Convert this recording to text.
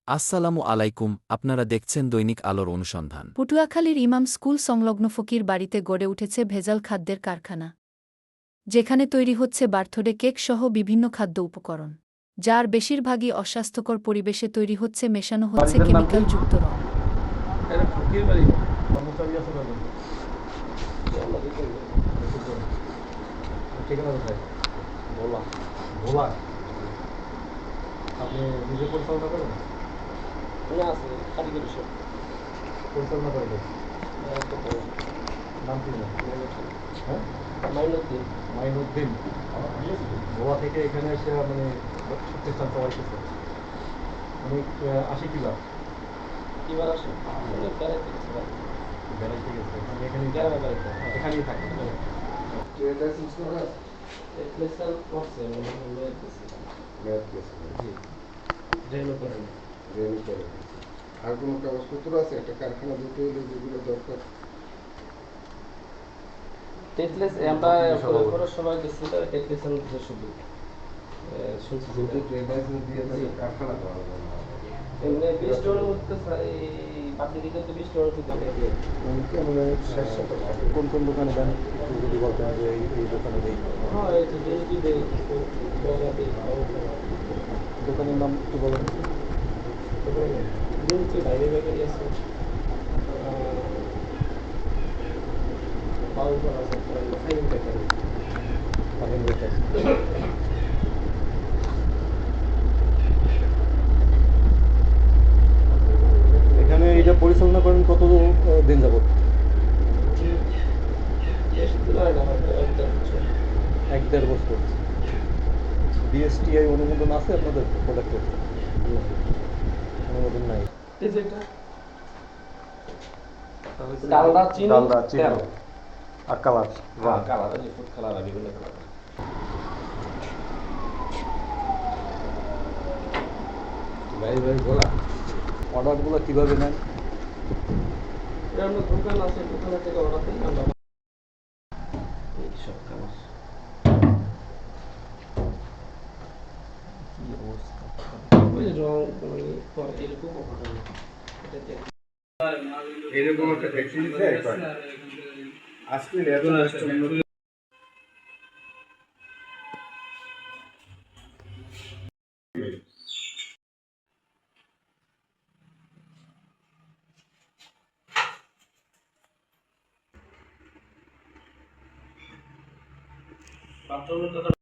আসসালামু আলাইকুম, আপনারা দেখছেন দৈনিক আলোর অনুসন্ধান। পটুয়াখালীর ইমাম স্কুল সংলগ্ন ফকির বাড়িতে গড়ে উঠেছে ভেজাল খাদ্যের কারখানা, যেখানে তৈরি হচ্ছে বার্থডে কেক সহ বিভিন্ন খাদ্য উপকরণ, যার বেশিরভাগই অস্বাস্থ্যকর পরিবেশে তৈরি হচ্ছে, মেশানো হচ্ছে বাড়িটার নাম কি? কেমিক্যালযুক্ত রং। এটা ফকির বাড়ি। কর্মচারী আছে কয়জন? ঠিকানা কোথায়? ভোলা। ভোলা? আপনি নিজে পরিচালনা করেন? না আছে কারিগরি সব পরিচালনা করে দেন? নাম কি না? হ্যাঁ, মাইনুদ্দিন মাইনুদ্দিন। ভোলা থেকে এখানে এসে মানে প্রতিষ্ঠান চালাইতেছে। উনি আসে কিবার? এবার আসে অনেক বেড়াইতে গেছে ভাই। বেড়াইতে গেছে, মানে এখানেই গ্রামে বাড়িতে এখানেই থাকে। রেপ্লেসাল করছে মানে মেয়ের কাছে জি ড্রেনও করে না। আর কোনো কাগজপত্র আছে একটা কারখানা দিতে হলে যেগুলো দরকার? টেটলেস আমরা পৌরসভায় গেছি তো টেটলেসাল যে শুধু শুনছি যদি ট্রেড লাইসেন্স দিয়ে থাকে কারখানা করা যাবে না। এমনি 20 টাকার মধ্যে এই বাকি দিকে তো 20 টাকার মধ্যে দিয়ে উনকে মানে শেষ সাথে কোন কোন দোকানে দেন একটু যদি বলতেন যে এই দোকানে দেই। হ্যাঁ এই যে জিনিসটি দেই বলা দেই দোকানের নাম একটু বলেন। জিনিসটি বাইরে বেকারি আছে বাউল আছে ফাইন বেকারি ফাহিম বেকারি। এখানে এটা পরিচালনা করেন কত দিন যাবত? বেশি দিন হয় না হয়তো 1-1.5 বছর। 1-1.5 বছর। বিএসটিআই অনুমোদন আছে আপনাদের প্রোডাক্টের? অনুমোদন নাই। এই যে এটা ডালডা চিনি ডালডা, চিনি তেল আর কালার। কালার আছে ফুড কালার আর বিভিন্ন কালার। ভাই ভাই বলা অর্ডারগুলো কীভাবে নেন? এটা আমরা দোকান আছে দোকানের থেকে অর্ডার দিই আমরা এই সব কালার কি অবস্থা! ওই যে রং করে এরকম অর্ডার এটাতে এরকম একটা ফ্যাক্টরি দিতে একবার আজকে এত নষ্ট বাথরুমের কথা